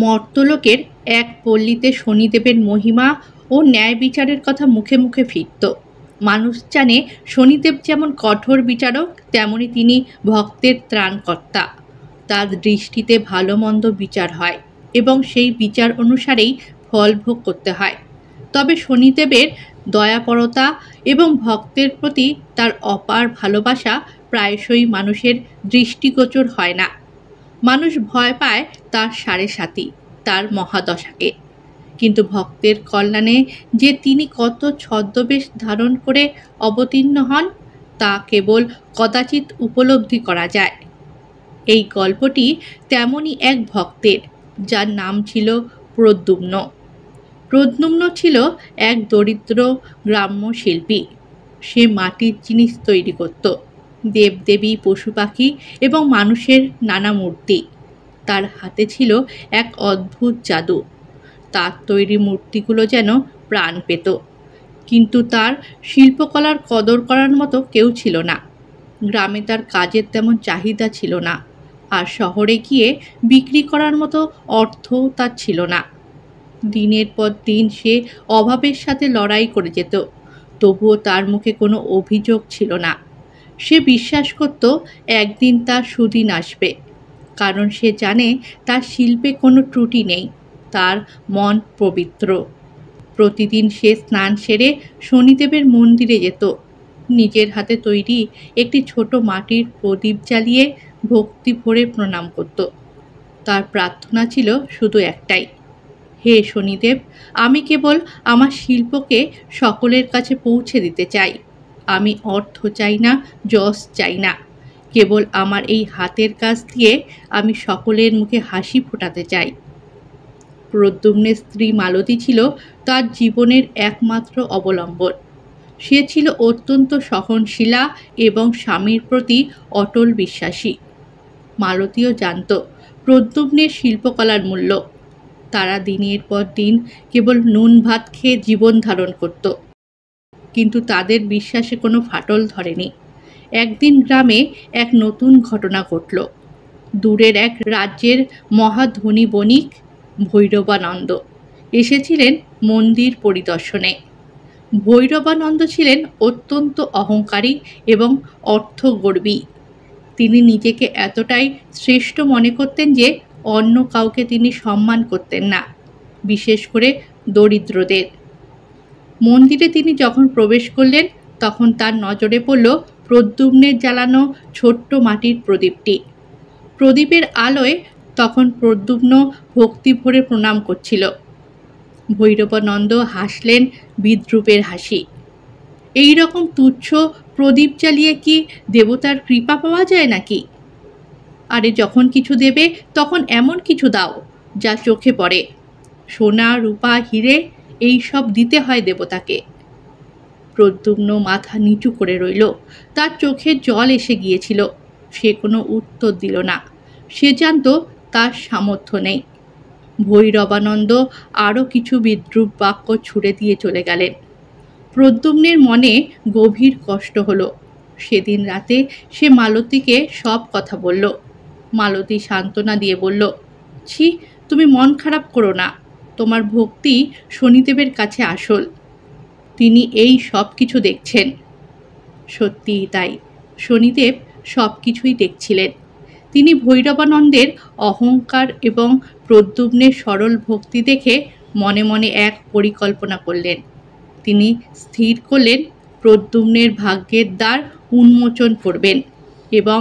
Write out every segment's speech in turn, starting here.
মর্ত্যলোকের এক পল্লীতে শনিদেবের মহিমা ও ন্যায় বিচারের কথা মুখে মুখে ফিরত। মানুষ জানে শনিদেব যেমন কঠোর বিচারক, তেমনি তিনি ভক্তের ত্রাণকর্তা। তার দৃষ্টিতে ভালো মন্দ বিচার হয় এবং সেই বিচার অনুসারেই ফল ভোগ করতে হয়। তবে শনিদেবের দয়াপরতা এবং ভক্তের প্রতি তার অপার ভালোবাসা প্রায়শই মানুষের দৃষ্টিগোচর হয় না। মানুষ ভয় পায় তার সাড়ে সাতি, তার মহাদশাকে। কিন্তু ভক্তের কল্যাণে যে তিনি কত ছদ্মবেশ ধারণ করে অবতীর্ণ হন, তা কেবল কদাচিৎ উপলব্ধি করা যায়। এই গল্পটি তেমনই এক ভক্তের, যার নাম ছিল প্রদ্যুম্ন। প্রদ্যুম্ন ছিল এক দরিদ্র গ্রাম্য শিল্পী। সে মাটির জিনিস তৈরি করত, দেবদেবী, পশু পাখি এবং মানুষের নানা মূর্তি। তার হাতে ছিল এক অদ্ভুত জাদু। তার তৈরি মূর্তিগুলো যেন প্রাণ পেত। কিন্তু তার শিল্পকলার কদর করার মতো কেউ ছিল না। গ্রামে তার কাজের তেমন চাহিদা ছিল না, আর শহরে গিয়ে বিক্রি করার মতো অর্থও তার ছিল না। দিনের পর দিন সে অভাবের সাথে লড়াই করে যেত, তবুও তার মুখে কোনো অভিযোগ ছিল না। সে বিশ্বাস করত একদিন তার সুদিন আসবে, কারণ সে জানে তার শিল্পে কোনো ত্রুটি নেই, তার মন পবিত্র। প্রতিদিন সে স্নান সেরে শনিদেবের মন্দিরে যেত। নিজের হাতে তৈরি একটি ছোট মাটির প্রদীপ জ্বালিয়ে ভক্তি ভরে প্রণাম করত। তার প্রার্থনা ছিল শুধু একটাই, হে শনিদেব, আমি কেবল আমার শিল্পকে সকলের কাছে পৌঁছে দিতে চাই। আমি অর্থ চাই না, যশ চাই না। কেবল আমার এই হাতের কাজ দিয়ে আমি সকলের মুখে হাসি ফোটাতে চাই। প্রদ্যুম্নের স্ত্রী মালতী ছিল তার জীবনের একমাত্র অবলম্বন। সে ছিল অত্যন্ত সহনশীলা এবং স্বামীর প্রতি অটল বিশ্বাসী। মালতীও জানত প্রদ্যুম্নের শিল্পকলার মূল্য। তারা দিনের পর দিন কেবল নুন ভাত খেয়ে জীবন ধারণ করত, কিন্তু তাদের বিশ্বাসে কোনো ফাটল ধরেনি। একদিন গ্রামে এক নতুন ঘটনা ঘটল। দূরের এক রাজ্যের মহাধনী বণিক ভৈরবানন্দ এসেছিলেন মন্দির পরিদর্শনে। ভৈরবানন্দ ছিলেন অত্যন্ত অহংকারী এবং অর্থগর্বী। তিনি নিজেকে এতটাই শ্রেষ্ঠ মনে করতেন যে অন্য কাউকে তিনি সম্মান করতেন না, বিশেষ করে দরিদ্রদের। মন্দিরে তিনি যখন প্রবেশ করলেন, তখন তার নজরে পড়ল প্রদ্যুম্নের জ্বালানো ছোট্ট মাটির প্রদীপটি। প্রদীপের আলোয় তখন প্রদ্যুম্ন ভক্তি ভরে প্রণাম করছিল। ভৈরবানন্দ হাসলেন বিদ্রূপের হাসি। এই রকম তুচ্ছ প্রদীপ জ্বালিয়ে কি দেবতার কৃপা পাওয়া যায় নাকি? আরে যখন কিছু দেবে তখন এমন কিছু দাও যা চোখে পড়ে। সোনা, রূপা, হিরে এই সব দিতে হয় দেবতাকে। প্রদ্যুম্ন মাথা নিচু করে রইল। তার চোখে জল এসে গিয়েছিল। সে কোনো উত্তর দিল না। সে জানত তার সামর্থ্য নেই। ভৈরবানন্দ আরও কিছু বিদ্রূপ বাক্য ছুড়ে দিয়ে চলে গেলেন। প্রদ্যুম্নের মনে গভীর কষ্ট হলো। সেদিন রাতে সে মালতীকে সব কথা বলল। মালতী সান্ত্বনা দিয়ে বলল, ছি, তুমি মন খারাপ করো না। তোমার ভক্তি শনিদেবের কাছে আসল। তিনি এই সব কিছু দেখছেন। সত্যিই তাই, শনিদেব সব কিছুই দেখছিলেন। তিনি ভৈরবানন্দের অহংকার এবং প্রদ্যুম্নের সরল ভক্তি দেখে মনে মনে এক পরিকল্পনা করলেন। তিনি স্থির করলেন প্রদ্যুম্নের ভাগ্যের দ্বার উন্মোচন করবেন এবং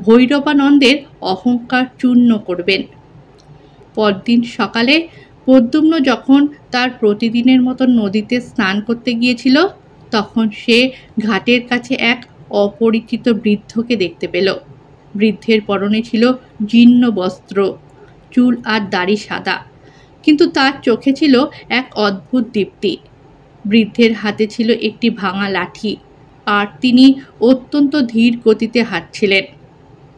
ভৈরবানন্দের অহংকার চূর্ণ করবেন। পরদিন সকালে প্রদ্যুম্ন যখন তার প্রতিদিনের মতো নদীতে স্নান করতে গিয়েছিল, তখন সে ঘাটের কাছে এক অপরিচিত বৃদ্ধকে দেখতে পেল। বৃদ্ধের পরনে ছিল জীর্ণ বস্ত্র, চুল আর দাড়ি সাদা, কিন্তু তার চোখে ছিল এক অদ্ভুত দীপ্তি। বৃদ্ধের হাতে ছিল একটি ভাঙা লাঠি, আর তিনি অত্যন্ত ধীর গতিতে হাঁটছিলেন।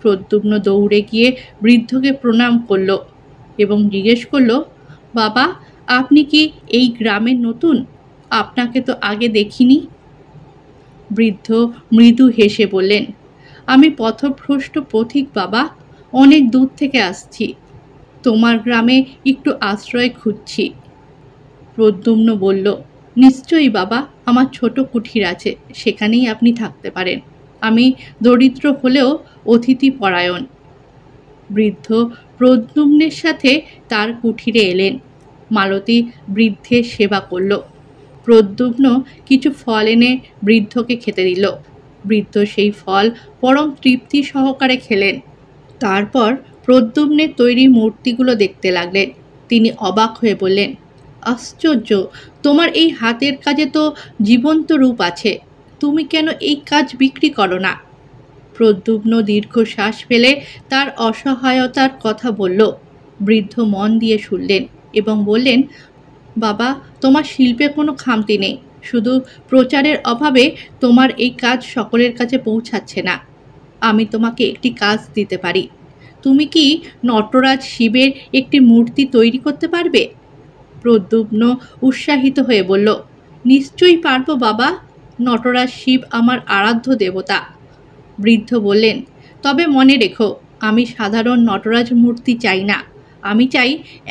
প্রদ্যুম্ন দৌড়ে গিয়ে বৃদ্ধকে প্রণাম করল এবং জিজ্ঞেস করল, বাবা, আপনি কি এই গ্রামের নতুন? আপনাকে তো আগে দেখিনি। বৃদ্ধ মৃদু হেসে বললেন, আমি পথভ্রষ্ট পথিক বাবা, অনেক দূর থেকে আসছি। তোমার গ্রামে একটু আশ্রয় খুঁজছি। প্রদ্যুম্ন বলল, নিশ্চয়ই বাবা, আমার ছোট কুঠির আছে, সেখানেই আপনি থাকতে পারেন। আমি দরিদ্র হলেও অতিথি পরায়ণ। বৃদ্ধ প্রদ্যুম্নের সাথে তার কুঠিরে এলেন। মালতী বৃদ্ধের সেবা করল। প্রদ্যুম্ন কিছু ফল এনে বৃদ্ধকে খেতে দিল। বৃদ্ধ সেই ফল পরম তৃপ্তি সহকারে খেলেন। তারপর প্রদ্যুম্নের তৈরি মূর্তিগুলো দেখতে লাগলেন। তিনি অবাক হয়ে বললেন, আশ্চর্য, তোমার এই হাতের কাজে তো জীবন্ত রূপ আছে। তুমি কেন এই কাজ বিক্রি করো না? প্রদ্যুম্ন দীর্ঘশ্বাস ফেলে তার অসহায়তার কথা বলল। বৃদ্ধ মন দিয়ে শুনলেন এবং বললেন, বাবা, তোমার শিল্পে কোনো খামতি নেই, শুধু প্রচারের অভাবে তোমার এই কাজ সকলের কাছে পৌঁছাচ্ছে না। আমি তোমাকে একটি কাজ দিতে পারি। তুমি কি নটরাজ শিবের একটি মূর্তি তৈরি করতে পারবে? প্রদ্যুম্ন উৎসাহিত হয়ে বলল, নিশ্চয়ই পারবো বাবা, নটরাজ শিব আমার আরাধ্য দেবতা। বৃদ্ধ বললেন, তবে মনে রেখো, আমি সাধারণ নটরাজ মূর্তি চাই না। আমি চাই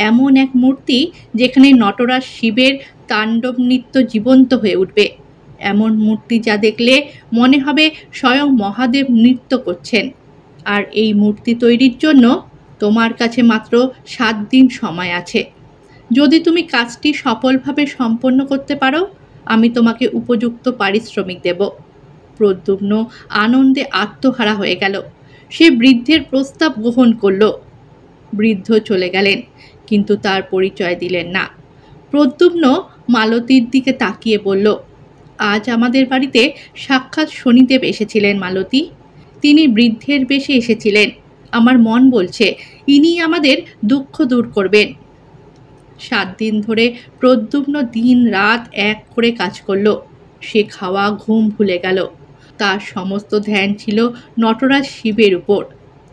এমন এক মূর্তি যেখানে নটরাজ শিবের তাণ্ডব নৃত্য জীবন্ত হয়ে উঠবে। এমন মূর্তি যা দেখলে মনে হবে স্বয়ং মহাদেব নৃত্য করছেন। আর এই মূর্তি তৈরির জন্য তোমার কাছে মাত্র 7 দিন সময় আছে। যদি তুমি কাজটি সফলভাবে সম্পন্ন করতে পারো, আমি তোমাকে উপযুক্ত পারিশ্রমিক দেব। প্রদ্যুম্ন আনন্দে আত্মহারা হয়ে গেল। সে বৃদ্ধের প্রস্তাব গ্রহণ করল। বৃদ্ধ চলে গেলেন, কিন্তু তার পরিচয় দিলেন না। প্রদ্যুম্ন মালতীর দিকে তাকিয়ে বলল, আজ আমাদের বাড়িতে সাক্ষাৎ শনিদেব এসেছিলেন মালতী। তিনি বৃদ্ধের বেশে এসেছিলেন। আমার মন বলছে ইনি আমাদের দুঃখ দূর করবেন। 7 দিন ধরে প্রদ্যুম্ন দিন রাত এক করে কাজ করল। সে খাওয়া ঘুম ভুলে গেল। তার সমস্ত ধ্যান ছিল নটরাজ শিবের উপর।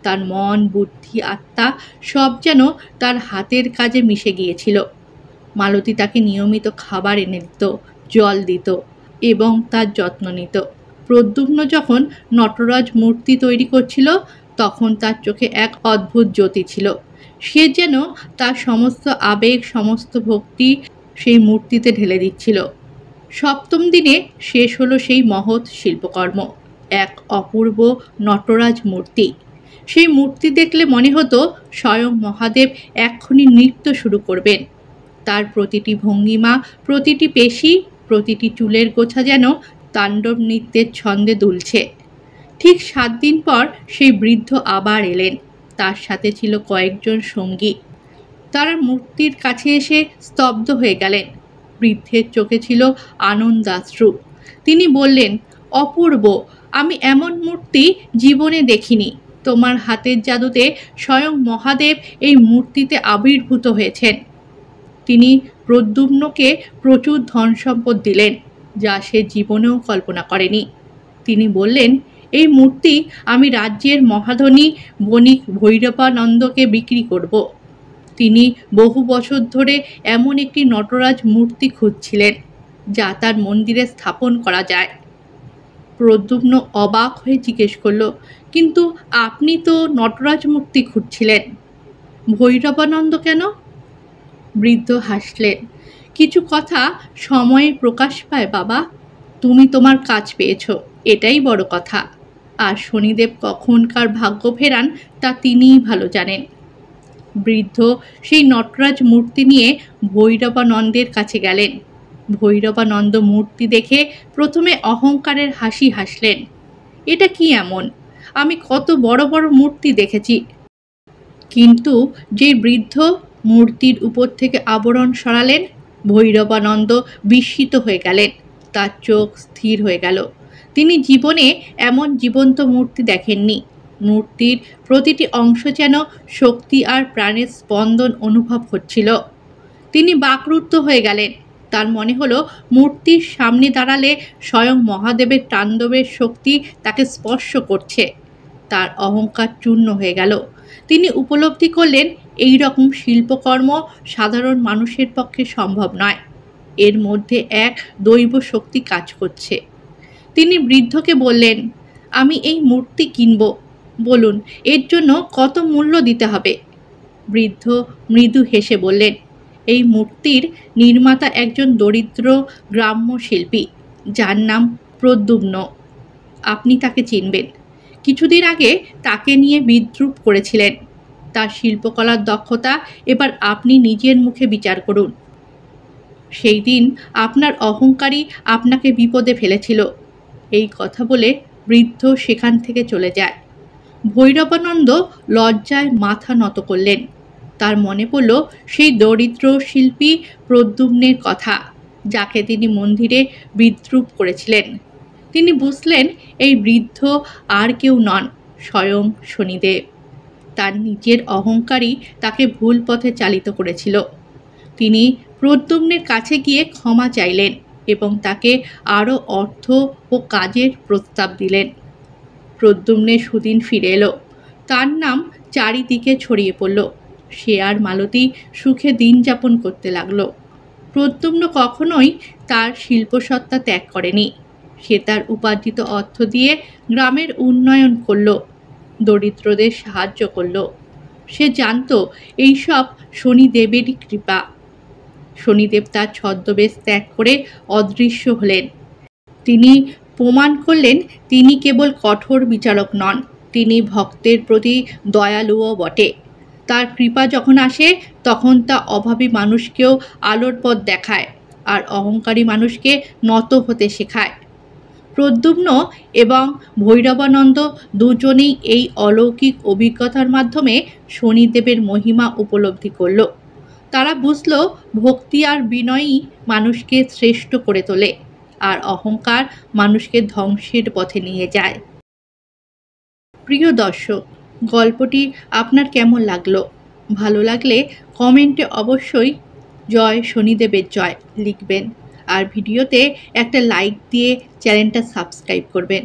তার মন, বুদ্ধি, আত্মা সব যেন তার হাতের কাজে মিশে গিয়েছিল। মালতী তাকে নিয়মিত খাবার এনে দিত, জল দিত এবং তার যত্ন নিত। প্রদ্যুম্ন যখন নটরাজ মূর্তি তৈরি করছিল, তখন তার চোখে এক অদ্ভুত জ্যোতি ছিল। সে যেন তার সমস্ত আবেগ, সমস্ত ভক্তি সেই মূর্তিতে ঢেলে দিচ্ছিল। 7ম দিনে শেষ হলো সেই মহৎ শিল্পকর্ম, এক অপূর্ব নটরাজ মূর্তি। সেই মূর্তি দেখলে মনে হতো স্বয়ং মহাদেব এক্ষুনি নৃত্য শুরু করবেন। তার প্রতিটি ভঙ্গিমা, প্রতিটি পেশি, প্রতিটি চুলের গোছা যেন তাণ্ডব নৃত্যের ছন্দে দুলছে। ঠিক 7 দিন পর সেই বৃদ্ধ আবার এলেন। তার সাথে ছিল কয়েকজন সঙ্গী। তারা মূর্তির কাছে এসে স্তব্ধ হয়ে গেলেন। বৃদ্ধের চোখে ছিল আনন্দাশ্রু। তিনি বললেন, অপূর্ব, আমি এমন মূর্তি জীবনে দেখিনি। তোমার হাতের জাদুতে স্বয়ং মহাদেব এই মূর্তিতে আবির্ভূত হয়েছেন। তিনি প্রদ্যুম্নকে প্রচুর ধন সম্পদ দিলেন, যা সে জীবনেও কল্পনা করেনি। তিনি বললেন, এই মূর্তি আমি রাজ্যের মহাধনী বণিক ভৈরবানন্দকে বিক্রি করব। তিনি বহু বছর ধরে এমন একটি নটরাজ মূর্তি খুঁজছিলেন, যা তার মন্দিরে স্থাপন করা যায়। প্রদ্যুম্ন অবাক হয়ে জিজ্ঞেস করল, কিন্তু আপনি তো নটরাজ মূর্তি খুঁজছিলেন, ভৈরবানন্দ কেন? বৃদ্ধ হাসলেন, কিছু কথা সময়ে প্রকাশ পায় বাবা। তুমি তোমার কাজ পেয়েছ, এটাই বড় কথা। আর শনিদেব কখন কার ভাগ্য ফেরান তা তিনিই ভালো জানেন। বৃদ্ধ সেই নটরাজ মূর্তি নিয়ে ভৈরবানন্দের কাছে গেলেন। ভৈরবানন্দ মূর্তি দেখে প্রথমে অহংকারের হাসি হাসলেন। এটা কি এমন? আমি কত বড় বড় মূর্তি দেখেছি। কিন্তু যে বৃদ্ধ মূর্তির উপর থেকে আবরণ সরালেন, ভৈরবানন্দ বিস্মিত হয়ে গেলেন। তার চোখ স্থির হয়ে গেল। তিনি জীবনে এমন জীবন্ত মূর্তি দেখেননি। মূর্তির প্রতিটি অংশ যেন শক্তি আর প্রাণের স্পন্দন অনুভব হচ্ছিল। তিনি বাকরুদ্ধ হয়ে গেলেন। তার মনে হলো মূর্তির সামনে দাঁড়ালে স্বয়ং মহাদেবের তাণ্ডবের শক্তি তাকে স্পর্শ করছে। তার অহংকার চূর্ণ হয়ে গেল। তিনি উপলব্ধি করলেন এই রকম শিল্পকর্ম সাধারণ মানুষের পক্ষে সম্ভব নয়। এর মধ্যে এক দৈব শক্তি কাজ করছে। তিনি বৃদ্ধকে বললেন, আমি এই মূর্তি কিনব, বলুন এর জন্য কত মূল্য দিতে হবে? বৃদ্ধ মৃদু হেসে বললেন, এই মূর্তির নির্মাতা একজন দরিদ্র গ্রাম্য শিল্পী, যার নাম প্রদ্যুম্ন। আপনি তাকে চিনবেন। কিছুদিন আগে তাকে নিয়ে বিদ্রূপ করেছিলেন। তার শিল্পকলার দক্ষতা এবার আপনি নিজের মুখে বিচার করুন। সেই দিন আপনার অহংকারই আপনাকে বিপদে ফেলেছিল। এই কথা বলে বৃদ্ধ সেখান থেকে চলে যায়। ভৈরবানন্দ লজ্জায় মাথা নত করলেন। তার মনে পড়ল সেই দরিদ্র শিল্পী প্রদ্যুম্নের কথা, যাকে তিনি মন্দিরে বিদ্রূপ করেছিলেন। তিনি বুঝলেন এই বৃদ্ধ আর কেউ নন, স্বয়ং শনিদেব। তার নিজের অহংকারই তাকে ভুল পথে চালিত করেছিল। তিনি প্রদ্যুম্নের কাছে গিয়ে ক্ষমা চাইলেন এবং তাকে আরও অর্থ ও কাজের প্রস্তাব দিলেন। প্রদ্যুম্নের সুদিন ফিরে এলো। তার নাম চারিদিকে ছড়িয়ে পড়ল। সে আর মালতী সুখে দিন যাপন করতে লাগলো। প্রদ্যুম্ন কখনোই তার শিল্পসত্তা ত্যাগ করেনি। সে তার উপার্জিত অর্থ দিয়ে গ্রামের উন্নয়ন করল, দরিদ্রদের সাহায্য করল। সে জানত এইসব শনিদেবেরই কৃপা। শনিদেব তার ছদ্মবেশ ত্যাগ করে অদৃশ্য হলেন। তিনি প্রমাণ করলেন তিনি কেবল কঠোর বিচারক নন, তিনি ভক্তের প্রতি দয়ালুও বটে। তার কৃপা যখন আসে তখন তা অভাবী মানুষকেও আলোর পথ দেখায় আর অহংকারী মানুষকে নত হতে শেখায়। প্রদ্যুম্ন এবং ভৈরবানন্দ দুজনেই এই অলৌকিক অভিজ্ঞতার মাধ্যমে শনিদেবের মহিমা উপলব্ধি করল। তারা বুঝল ভক্তি আর বিনয়ই মানুষকে শ্রেষ্ঠ করে তোলে, আর অহংকার মানুষকে ধ্বংসের পথে নিয়ে যায়। প্রিয় দর্শক, গল্পটি আপনার কেমন লাগলো? ভালো লাগলে কমেন্টে অবশ্যই জয় শনিদেবের জয় লিখবেন, আর ভিডিওতে একটা লাইক দিয়ে চ্যানেলটা সাবস্ক্রাইব করবেন।